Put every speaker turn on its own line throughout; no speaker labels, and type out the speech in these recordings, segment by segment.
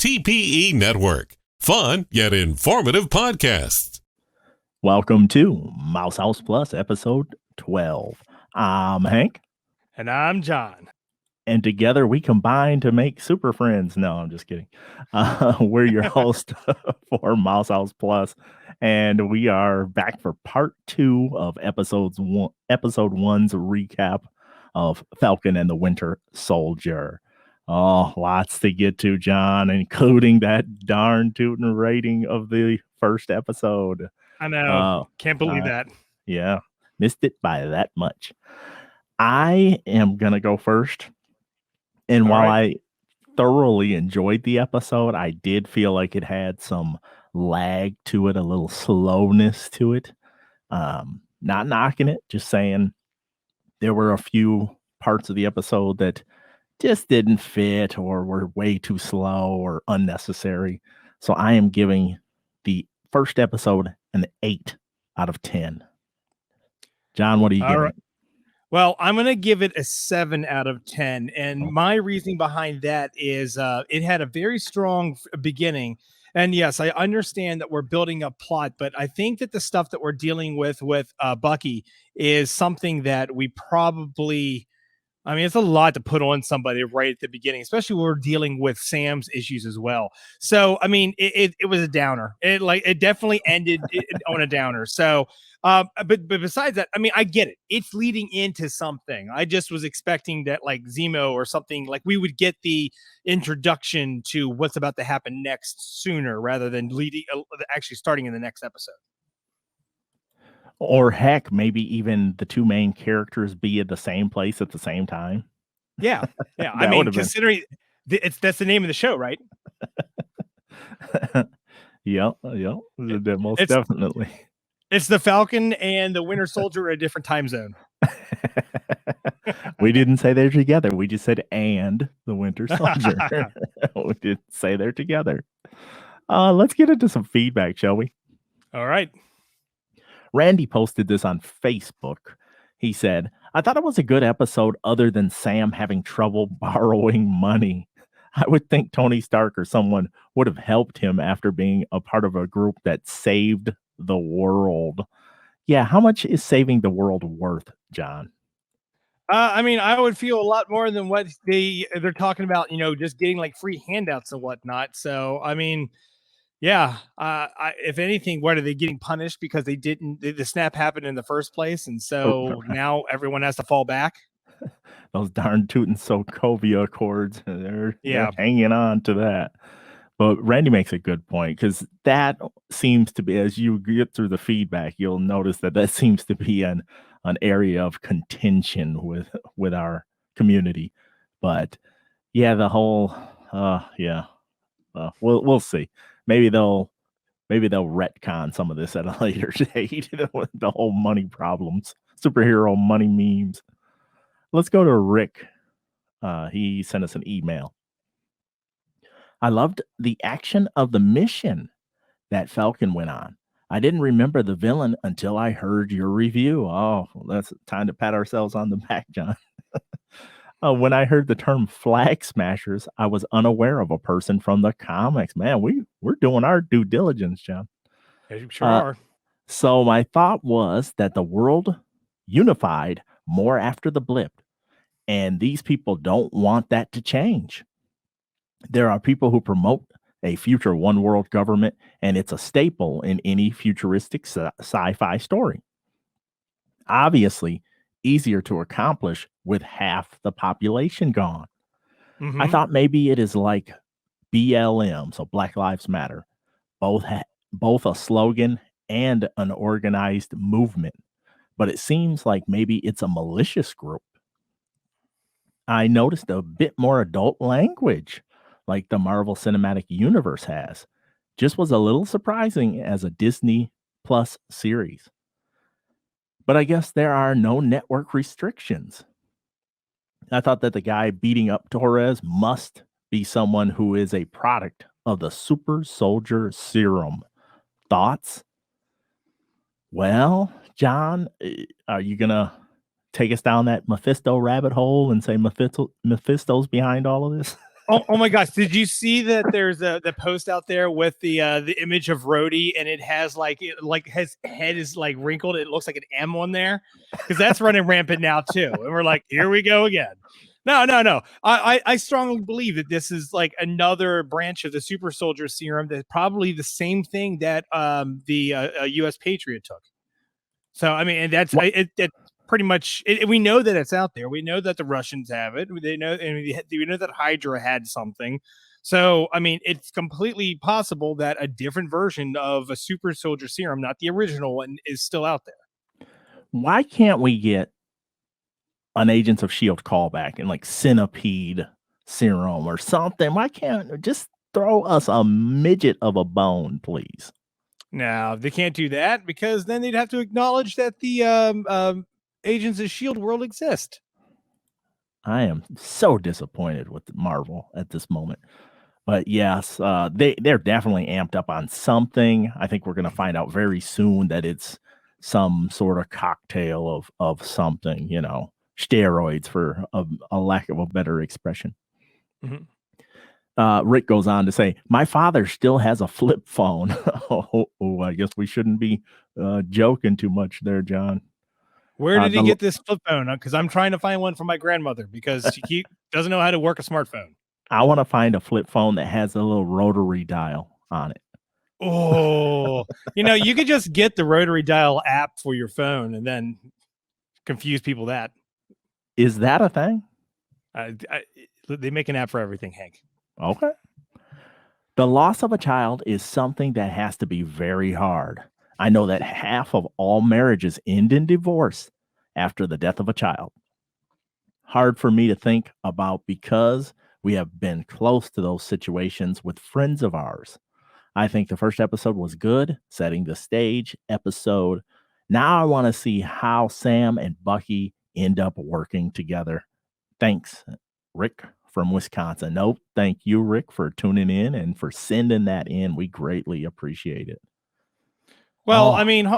TPE Network. Fun yet informative podcasts.
Welcome to Mouse House Plus, episode 12. I'm Hank.
And I'm John.
And together we combine to make super friends. No, I'm just kidding. We're your host for Mouse House Plus, and we are back for part 2 of episode 1's recap of Falcon and the Winter Soldier. Oh, lots to get to, John, including that darn tootin' rating of the first episode.
I know. Can't believe that.
Yeah, missed it by that much. I am going to go first. And while I thoroughly enjoyed the episode, I did feel like it had some lag to it, a little slowness to it. Not knocking it, just saying there were a few parts of the episode that just didn't fit or were way too slow or unnecessary. So I am giving the first episode an 8 out of 10. John, what are you giving?
Right. Well, I'm going to give it a 7 out of 10. And my reasoning behind that is it had a very strong beginning. And yes, I understand that we're building a plot, but I think that the stuff that we're dealing with Bucky is something that we probably... I mean, it's a lot to put on somebody right at the beginning, especially when we're dealing with Sam's issues as well. So, I mean, it was a downer. It definitely ended on a downer. So, but besides that, I mean, I get it. It's leading into something. I just was expecting that, like Zemo or something, like we would get the introduction to what's about to happen next sooner rather than actually starting in the next episode.
Or heck, maybe even the two main characters be at the same place at the same time.
Yeah. I mean, considering that's the name of the show, right?
Yep. Most definitely.
It's the Falcon and the Winter Soldier at a different time zone.
We didn't say they're together. We just said and the Winter Soldier. We didn't say they're together. Let's get into some feedback, shall we?
All right.
Randy posted this on Facebook. He said, I thought it was a good episode other than Sam having trouble borrowing money. I would think Tony Stark or someone would have helped him after being a part of a group that saved the world. Yeah, how much is saving the world worth, John?
I mean, I would feel a lot more than what they're talking about, just getting like free handouts and whatnot. So, I mean... Yeah. If anything, what are they getting punished because they didn't? The snap happened in the first place, and so now everyone has to fall back.
Those darn tootin' Sokovia Accords, they're hanging on to that. But Randy makes a good point because that seems to be, as you get through the feedback, you'll notice that seems to be an area of contention with our community. But yeah, the whole we'll see. Maybe they'll retcon some of this at a later date. The whole money problems, superhero money memes. Let's go to Rick. He sent us an email. I loved the action of the mission that Falcon went on. I didn't remember the villain until I heard your review. Oh, well, that's time to pat ourselves on the back, John. When I heard the term flag smashers, I was unaware of a person from the comics. Man, we're doing our due diligence, John.
You sure are.
So my thought was that the world unified more after the blip, and these people don't want that to change. There are people who promote a future one world government, and it's a staple in any futuristic sci-fi story. Obviously, easier to accomplish with half the population gone. Mm-hmm. I thought maybe it is like BLM, so Black Lives Matter, both a slogan and an organized movement, but it seems like maybe it's a malicious group. I noticed a bit more adult language like the Marvel Cinematic Universe has. Just was a little surprising as a Disney Plus series. But I guess there are no network restrictions. I thought that the guy beating up Torres must be someone who is a product of the super soldier serum. Thoughts? Well, John, are you going to take us down that Mephisto rabbit hole and say Mephisto's behind all of this?
Oh my gosh! Did you see that? There's the post out there with the image of Rhodey, and it has his head is like wrinkled. It looks like an M on there because that's running rampant now too. And we're like, here we go again. No. I strongly believe that this is like another branch of the super soldier serum. That's probably the same thing that the U.S. Patriot took. So I mean, and that's it pretty much. We know that it's out there. We know that the Russians have it. They know, and we know that Hydra had something. So I mean, it's completely possible that a different version of a super soldier serum, not the original one, is still out there.
Why can't we get an Agents of S.H.I.E.L.D. callback and like Centipede serum or something? Why can't just throw us a midget of a bone, please?
No, they can't do that because then they'd have to acknowledge that the Agents of S.H.I.E.L.D. world exist.
I am so disappointed with Marvel at this moment. But yes, they're definitely amped up on something. I think we're going to find out very soon that it's some sort of cocktail of something, steroids for a lack of a better expression.
Mm-hmm.
Rick goes on to say, my father still has a flip phone. I guess we shouldn't be joking too much there, John.
Where did he get this flip phone? Because I'm trying to find one for my grandmother because she doesn't know how to work a smartphone.
I want to find a flip phone that has a little rotary dial on it.
Oh, you could just get the rotary dial app for your phone and then confuse people that.
Is that a thing?
They make an app for everything, Hank.
Okay. The loss of a child is something that has to be very hard. I know that half of all marriages end in divorce after the death of a child. Hard for me to think about because we have been close to those situations with friends of ours. I think the first episode was good, setting the stage episode. Now I want to see how Sam and Bucky end up working together. Thanks, Rick from Wisconsin. Nope. Thank you, Rick, for tuning in and for sending that in. We greatly appreciate it.
Well, I mean,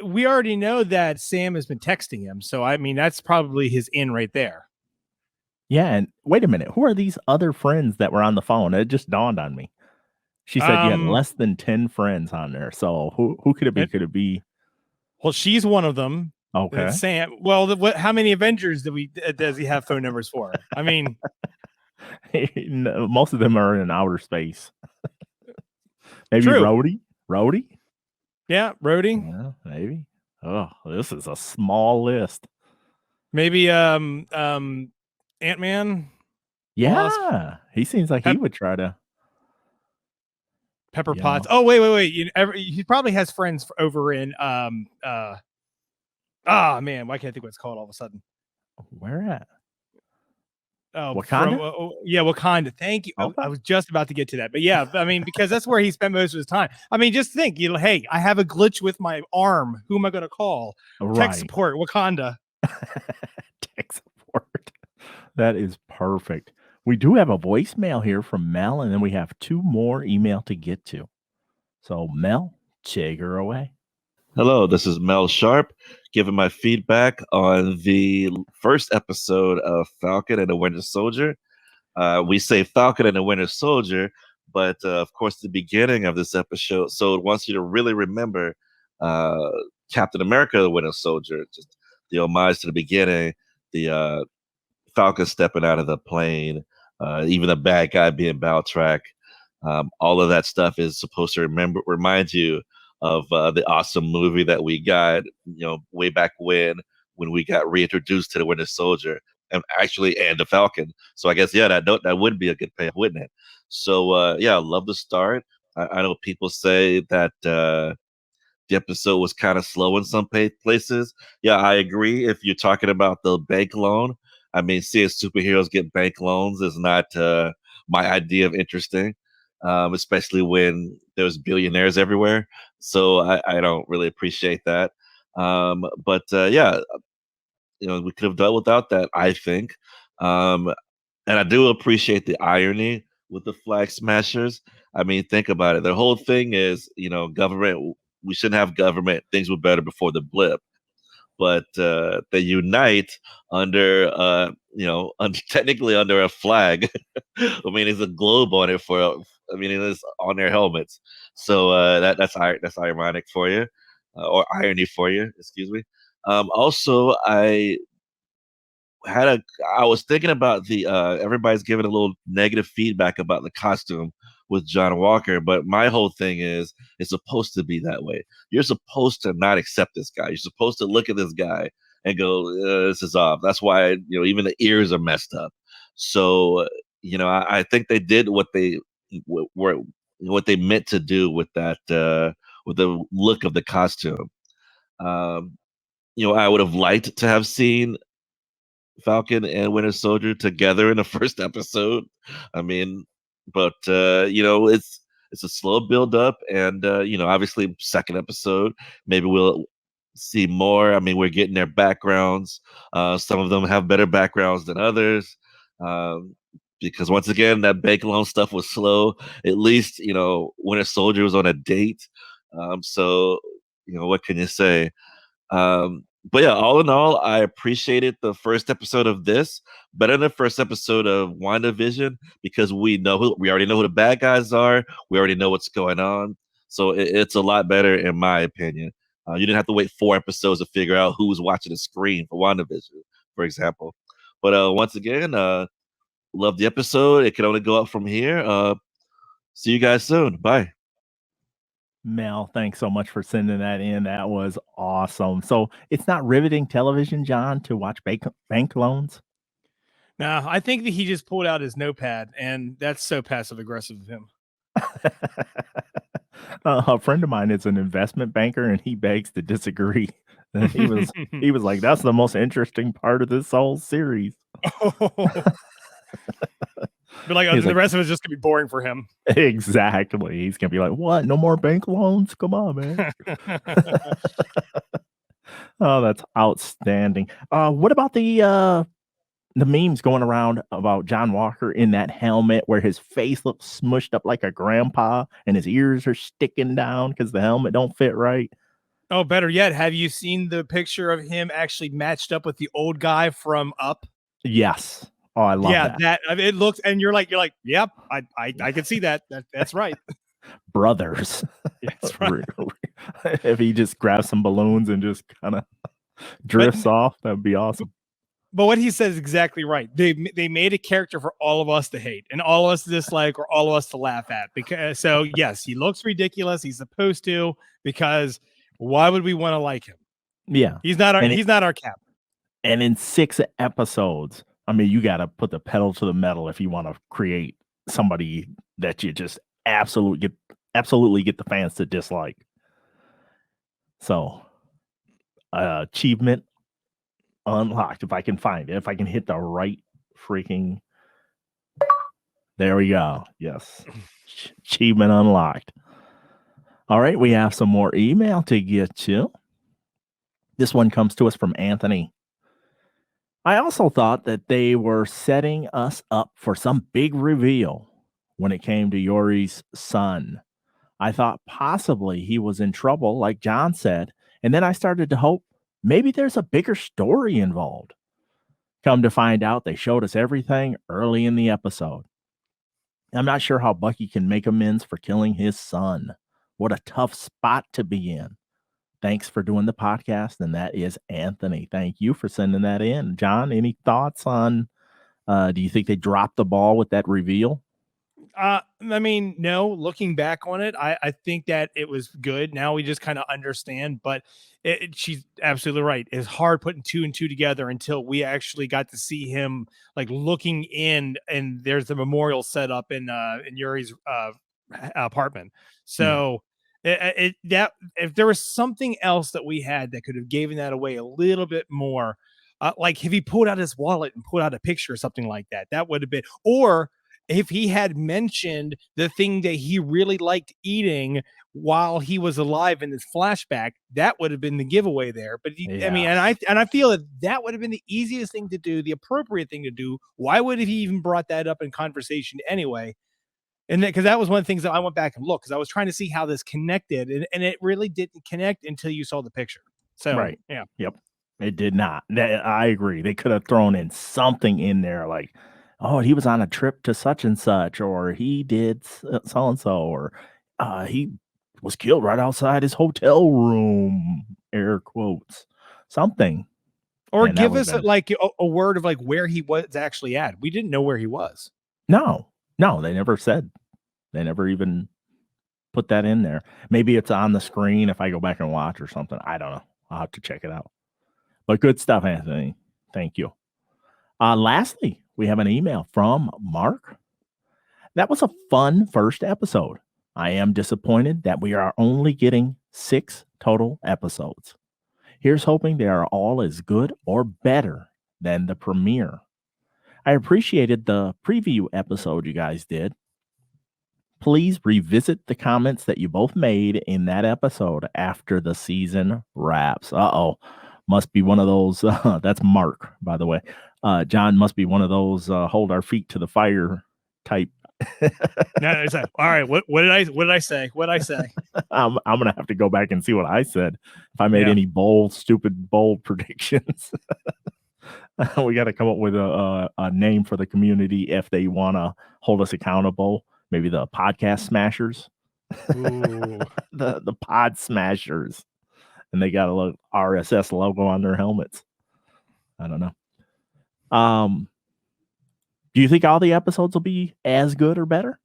we already know that Sam has been texting him. So, I mean, that's probably his in right there.
Yeah. And wait a minute. Who are these other friends that were on the phone? It just dawned on me. She said you had less than 10 friends on there. So who could it be? Could it be?
Well, she's one of them.
Okay.
Sam. Well, how many Avengers does he have phone numbers for? I mean,
most of them are in outer space. Maybe
true.
Rhodey?
Yeah, Rhodey.
Yeah, maybe. Oh, this is a small list.
Maybe Ant-Man.
Yeah, he seems like he would try to.
Pepper Potts. Oh, wait. He probably has friends over in man, why can't I think what it's called all of a sudden?
Where at?
Oh,
Wakanda?
Wakanda. Thank you. Okay. I was just about to get to that, but yeah, I mean, because that's where he spent most of his time. I mean, just think, hey, I have a glitch with my arm. Who am I going to call? Right. Tech support, Wakanda.
Tech support. That is perfect. We do have a voicemail here from Mel, and then we have 2 more email to get to. So, Mel, take her away.
Hello, this is Mel Sharp giving my feedback on the first episode of Falcon and the Winter Soldier. We say Falcon and the Winter Soldier, but of course, the beginning of this episode wants you to really remember Captain America, the Winter Soldier, just the homage to the beginning, the Falcon stepping out of the plane, even the bad guy being Baltrack. All of that stuff is supposed to remind you of the awesome movie that we got, way back when we got reintroduced to the Winter Soldier and the Falcon. So I guess, that would be a good payoff, wouldn't it? So, I love the start. I know people say that the episode was kind of slow in some places. Yeah, I agree. If you're talking about the bank loan, I mean, seeing superheroes get bank loans is not my idea of interesting. Especially when there's billionaires everywhere. So I don't really appreciate that. But we could have done without that, I think. And I do appreciate the irony with the Flag Smashers. I mean, think about it. The whole thing is, government, we shouldn't have government. Things were better before the blip. but they unite under technically under a flag. I mean, there's a globe on it it is on their helmets. So that's ironic for you, or irony for you, excuse me. Also, I was thinking about the everybody's giving a little negative feedback about the costume with John Walker, but my whole thing is it's supposed to be that way. You're supposed to not accept this guy. You're supposed to look at this guy and go, "This is off." That's why even the ears are messed up. So I think they did what they were what they meant to do with that with the look of the costume. Um, I would have liked to have seen Falcon and Winter Soldier together in the first episode. I mean, but it's a slow build up, and obviously second episode maybe we'll see more. I mean, we're getting their backgrounds. Some of them have better backgrounds than others. Because once again, that bank loan stuff was slow. At least Winter Soldier was on a date. So what can you say? But yeah, all in all, I appreciated the first episode of this better than the first episode of WandaVision because we already know who the bad guys are. We already know what's going on. So it's a lot better in my opinion. You didn't have to wait 4 episodes to figure out who was watching the screen for WandaVision, for example. But once again, love the episode. It can only go up from here. See you guys soon. Bye.
Mel, thanks so much for sending that in. That was awesome. So it's not riveting television, John, to watch bank loans?
No, I think that he just pulled out his notepad, and that's so passive aggressive of him.
A friend of mine is an investment banker, and he begs to disagree. He was like, "That's the most interesting part of this whole series."
But the rest of it's just gonna be boring for him.
Exactly. He's gonna be like, "What? No more bank loans? Come on, man." Oh, that's outstanding. What about the memes going around about John Walker in that helmet where his face looks smushed up like a grandpa and his ears are sticking down because the helmet don't fit right?
Oh, better yet, have you seen the picture of him actually matched up with the old guy from Up?
Yes. Oh, I love that.
It looks, and you're like, yep, I can see that. That's right.
Brothers.
That's right.
If he just grabs some balloons and just kind of drifts off, that'd be awesome.
But what he says is exactly right. They made a character for all of us to hate and all of us to dislike or all of us to laugh at. So yes, he looks ridiculous. He's supposed to, because why would we want to like him?
Yeah.
He's not our Cap. And
in 6 episodes, I mean, you got to put the pedal to the metal if you want to create somebody that you just absolutely get the fans to dislike. So, achievement unlocked. If I can find it, if I can hit the right freaking, there we go. Yes, achievement unlocked. All right, we have some more email to get to. This one comes to us from Anthony. I also thought that they were setting us up for some big reveal when it came to Yori's son. I thought possibly he was in trouble, like John said, and then I started to hope maybe there's a bigger story involved. Come to find out, they showed us everything early in the episode. I'm not sure how Bucky can make amends for killing his son. What a tough spot to be in. Thanks for doing the podcast, and that is Anthony. Thank you for sending that in. John, any thoughts on, do you think they dropped the ball with that reveal?
I mean, no, looking back on it, I think that it was good. Now we just kind of understand, but she's absolutely right. It's hard putting 2 and 2 together until we actually got to see him like looking in, and there's the memorial set up in Yuri's apartment. So that if there was something else that we had that could have given that away a little bit more, like if he pulled out his wallet and pulled out a picture or something like that, that would have been, or if he had mentioned the thing that he really liked eating while he was alive in this flashback, that would have been the giveaway there. But I mean, and I feel that would have been the easiest thing to do, the appropriate thing to do. Why would he even brought that up in conversation anyway? And because that was one of the things that I went back and looked, because I was trying to see how this connected, and it really didn't connect until you saw the picture. So
right.
Yeah.
Yep. It did not. I agree. They could have thrown in something in there like, oh, he was on a trip to such and such, or he did so and so, or he was killed right outside his hotel room, air quotes, something.
Or
And that
give
would
us
have been
like a word of like where he was actually at. We didn't know where he was.
no, they never said. They never even put that in there. Maybe it's on the screen if I go back and watch or something. I don't know. I'll have to check it out. But good stuff, Anthony. Thank you. Lastly, we have an email from Mark. That was a fun first episode. I am disappointed that we are only getting 6 total episodes. Here's hoping they are all as good or better than the premiere. I appreciated the preview episode you guys did. Please revisit the comments that you both made in that episode after the season wraps. Must be one of those. That's Mark, by the way. John must be one of those hold our feet to the fire type.
No, it's like, all right. What did I say? What did I say?
I'm gonna have to go back and see what I said. If I made any bold predictions. We got to come up with a name for the community if they want to hold us accountable. Maybe the podcast smashers. the pod smashers. And they got a little RSS logo on their helmets. I don't know. Do you think all the episodes will be as good or better?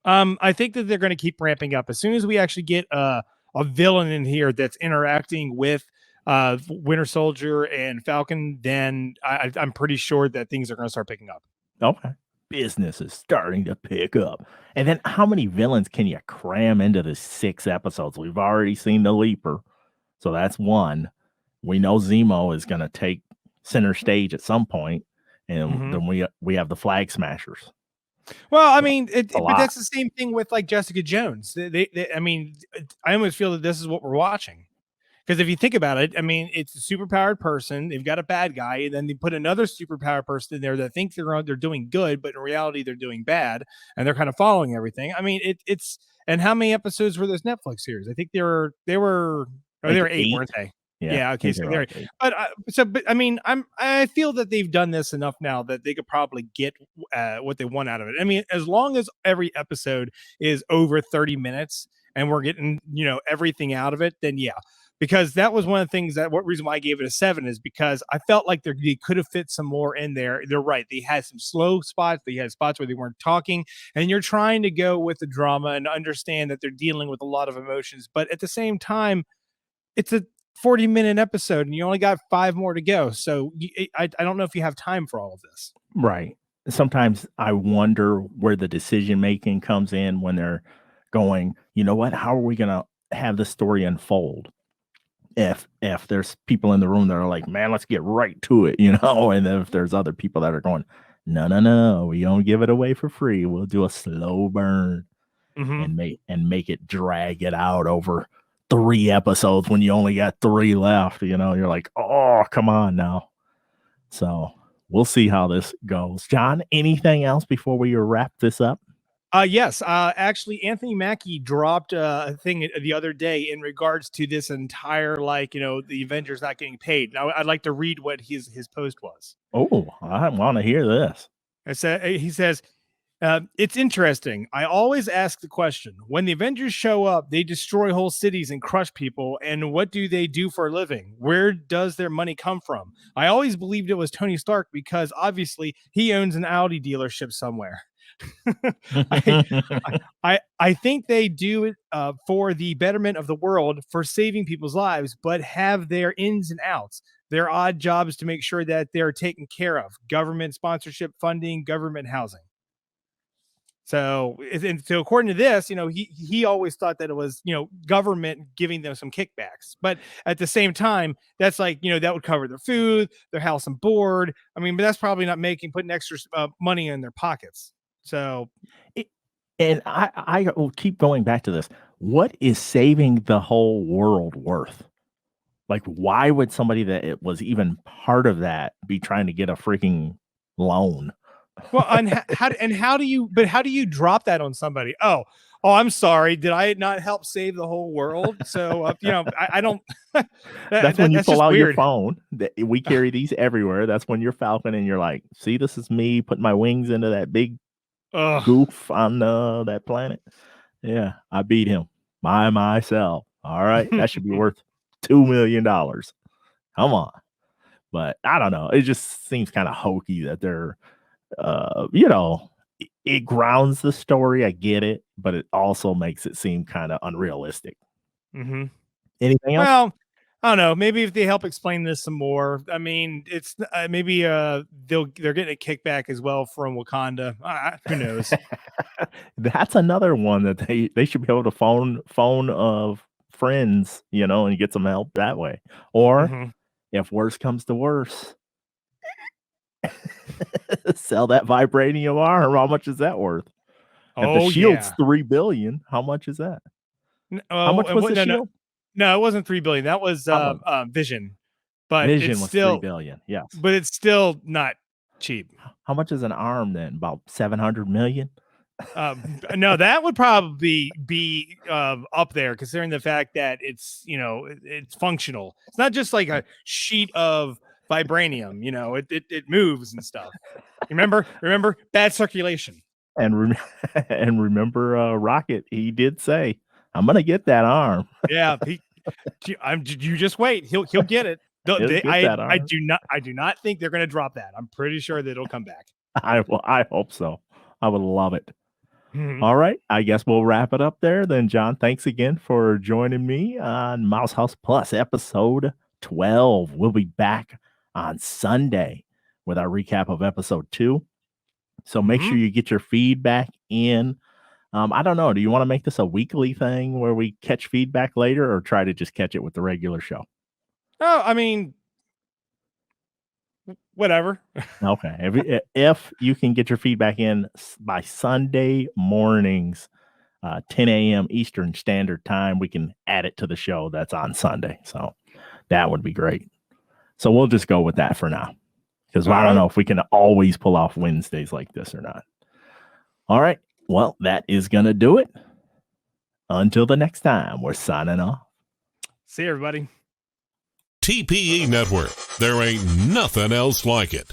I think that they're going to keep ramping up. As soon as we actually get a villain in here that's interacting with Winter Soldier and Falcon, then I'm pretty sure that things are going to start picking up.
Okay. Business is starting to pick up. And then how many villains can you cram into the 6 episodes? We've already seen the Leaper. So that's one. We know Zemo is going to take center stage at some point, and then we have the Flag Smashers.
Well, I mean, but that's the same thing with like Jessica Jones. I mean, I almost feel that this is what we're watching. Because if you think about it, I mean, it's a superpowered person. They've got a bad guy, and then they put another superpowered person in there that thinks they're doing good, but in reality they're doing bad, and they're kind of following everything. I mean, it's and how many episodes were this Netflix series? I think they were 8, weren't they? Yeah. Okay. So there. But I mean, I feel that they've done this enough now that they could probably get what they want out of it. I mean, as long as every episode is over 30 minutes and we're getting everything out of it, then yeah. Because that was one of the things what reason why I gave it a 7 is because I felt like they could have fit some more in there. They're right. They had some slow spots. They had spots where they weren't talking, and you're trying to go with the drama and understand that they're dealing with a lot of emotions. But at the same time, it's a 40-minute episode and you only got 5 more to go. So I don't know if you have time for all of this.
Right. Sometimes I wonder where the decision-making comes in when they're going, you know what, how are we going to have the story unfold? If there's people in the room that are like, man, let's get right to it, and then if there's other people that are going, no, we don't give it away for free. We'll do a slow burn and make it drag it out over 3 episodes when you only got 3 left. You're like, oh, come on now. So we'll see how this goes. John, anything else before we wrap this up?
Yes. Actually, Anthony Mackie dropped a thing the other day in regards to this entire, the Avengers not getting paid. Now, I'd like to read what his post was.
Oh, I want to hear this.
He says, it's interesting. I always ask the question, when the Avengers show up, they destroy whole cities and crush people. And what do they do for a living? Where does their money come from? I always believed it was Tony Stark because obviously he owns an Audi dealership somewhere. I think they do it for the betterment of the world, for saving people's lives, but have their ins and outs, their odd jobs to make sure that they're taken care of. Government sponsorship, funding, government housing. So according to this, he always thought that it was, government giving them some kickbacks. But at the same time, that's like, that would cover their food, their house and board. I mean, but that's probably not putting extra money in their pockets. So,
and I will keep going back to this. What is saving the whole world worth? Like, why would somebody that it was even part of that be trying to get a freaking loan?
Well, how do you drop that on somebody? Oh, Oh, I'm sorry. Did I not help save the whole world? So, I don't.
That's when you
that's
pull
just
out your
weird.
phone. We carry these everywhere. That's when you're Falcon and you're like, see, this is me putting my wings into that big
Ugh.
goof on that planet. Yeah, I beat him by myself. All right, that should be worth $2 million. Come on. But I don't know. It just seems kind of hokey that they're, it grounds the story. I get it, but it also makes it seem kind of unrealistic.
Mm-hmm.
Anything else?
Well, I don't know. Maybe if they help explain this some more. I mean, it's maybe they're getting a kickback as well from Wakanda. Who knows?
That's another one that they should be able to phone of friends, and get some help that way. Or
Mhm.
if worse comes to worse, sell that vibranium arm. How much is that worth? If the
Oh
shield's
yeah.
$3 billion, how much is that? How
Oh,
much
and
was
what?
the
No, no,
shield?
no. It wasn't 3 billion. That was
How much?
Vision. But it's
Vision was $3
still,
billion. Yes.
but it's still not cheap.
How much is an arm then? About 700 million?
No, that would probably be up there, considering the fact that it's functional. It's not just like a sheet of vibranium. It moves and stuff. Remember, bad circulation.
And and remember, Rocket, he did say, "I'm gonna get that arm."
Yeah, you just wait. He'll get it.
He'll get that
I
arm.
do not think they're going to drop that. I'm pretty sure that it'll come back.
I hope so. I would love it.
Mhm.
All right, I guess we'll wrap it up there then, John. Thanks again for joining me on Mouse House Plus episode 12. We'll be back on Sunday with our recap of episode 2. So make sure you get your feedback in. I don't know. Do you want to make this a weekly thing where we catch feedback later, or try to just catch it with the regular show?
Oh, I mean, whatever.
Okay. If you can get your feedback in by Sunday mornings, 10 a.m. Eastern Standard Time, we can add it to the show that's on Sunday. So that would be great. So we'll just go with that for now, because I don't know if we can always pull off Wednesdays like this or not. All right. Well, that is going to do it. Until the next time, we're signing off.
See you, everybody.
TPE Network. There ain't nothing else like it.